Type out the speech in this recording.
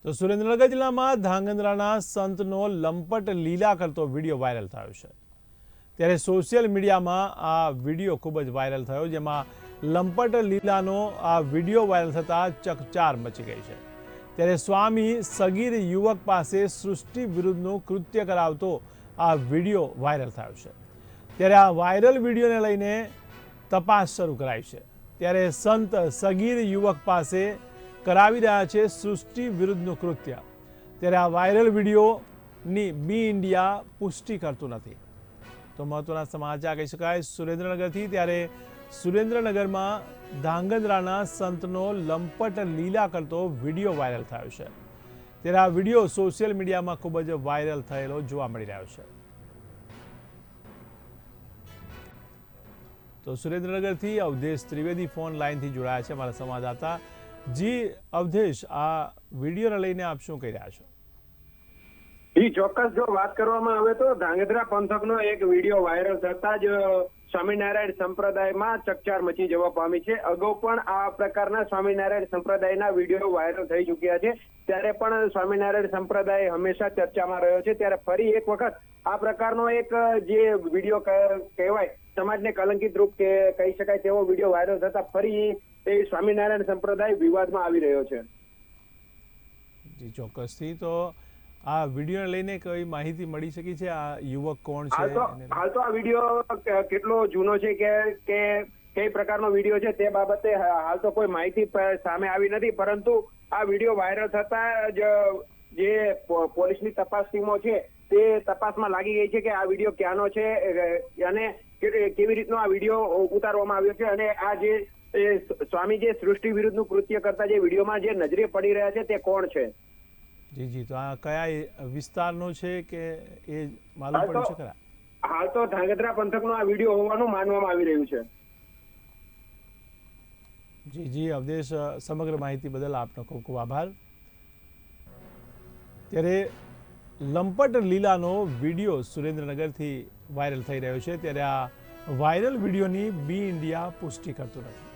તો સુરેન્દ્રનગર જિલ્લામાં ધાંગધ્રાના સંતનો લંપટ લીલા કરતો વિડીયો વાયરલ થયો છે। ત્યારે સોશિયલ મીડિયામાં આ વિડીયો ખૂબ જ વાયરલ થયો, જેમાં લંપટ લીલાનો આ વિડીયો વાયરલ થતાં ચકચાર મચી ગઈ છે। ત્યારે સ્વામી સગીર યુવક પાસે સૃષ્ટિ વિરુદ્ધનું કૃત્ય કરાવતો આ વિડીયો વાયરલ થયો છે। ત્યારે આ વાયરલ વિડીયોને લઈને તપાસ શરૂ કરાઈ છે। ત્યારે સંત સગીર યુવક પાસે કરાવી રહ્યા છે સૃષ્ટિ વિરુદ્ધનું કૃત્ય। ત્યારે આ વાયરલ વિડીયોની બી ઇન્ડિયા પુષ્ટિ કરતું નથી। તો મહત્વના સમાચાર કહી શકાય સુરેન્દ્રનગરથી। ત્યારે સુરેન્દ્રનગરમાં ધાંગધ્રાના સંતનો લંપટ લીલા કરતો વિડીયો વાયરલ થયો છે। ત્યારે આ વિડીયો સોશિયલ મીડિયામાં ખૂબ જ વાયરલ થયેલો જોવા મળી રહ્યો છે। તો સુરેન્દ્રનગરથી અવધેશ ત્રિવેદી ફોન લાઈનથી જોડાયા છે અમારા સંવાદદાતા। જી અવધેશ, આ વિડીયોને લઈને આપ શું કહી રહ્યા છો? જી ચોક્કસ, જો વાત કરવામાં આવે તો ધાંગધ્રા પંથકનો એક વિડીયો વાયરલ થતા જ સ્વામિનારાયણ સંપ્રદાયમાં ચકચાર મચી જવા પામી છે। અગાઉ પણ આ પ્રકારના સ્વામિનારાયણ સંપ્રદાયના વિડીયો વાયરલ થઈ ચૂક્યા છે, ત્યારે પણ સ્વામિનારાયણ સંપ્રદાય હંમેશા ચર્ચામાં રહ્યો છે। ત્યારે ફરી એક વખત આ પ્રકારનો એક જે વિડીયો કહેવાય સમાજને કલંકિત રૂપ કે કહી શકાય તેવો વિડીયો વાયરલ થતા ફરી એ સ્વામિનારાયણ સંપ્રદાય વિવાદમાં આવી રહ્યો છે। જી ચોક્કસથી। તો આ વિડીયોને લઈને કઈ માહિતી મળી શકી છે? આ યુવક કોણ છે? હાલ તો આ વિડીયો કેટલો જૂનો છે કે કઈ પ્રકારનો વિડીયો છે તે બાબતે હાલ તો કોઈ માહિતી સામે આવી નથી, પરંતુ આ વિડીયો વાયરલ થતા જ જે પોલીસની તપાસ ટીમો છે તે તપાસમાં લાગી ગઈ છે કે આ વિડીયો ક્યાંનો છે અને કેવી રીતનો આ વિડીયો ઉતારવામાં આવ્યો છે, અને આ જે સ્વામી જે સૃષ્ટિ વિરુદ્ધનું કૃત્ય કરતા જે વિડીયોમાં જે નજરે પડી રહ્યા છે તે કોણ છે? જી જી, તો આ કયા વિસ્તારનો છે કે એ માલુમ પડ્યું છે ખરા? હાલ તો ધાંગધ્રા પંથકનો આ વિડીયો હોવાનું માનવામાં આવી રહ્યું છે। જી જી અવધેશ, સમગ્ર માહિતી બદલ આપનો ખૂબ ખૂબ આભાર। ત્યારે લંપટ લીલાનો વિડીયો સુરેન્દ્રનગરથી વાયરલ થઈ રહ્યો છે। ત્યારે આ વાયરલ વિડીયોની બી ઇન્ડિયા પુષ્ટિ કરતું નથી।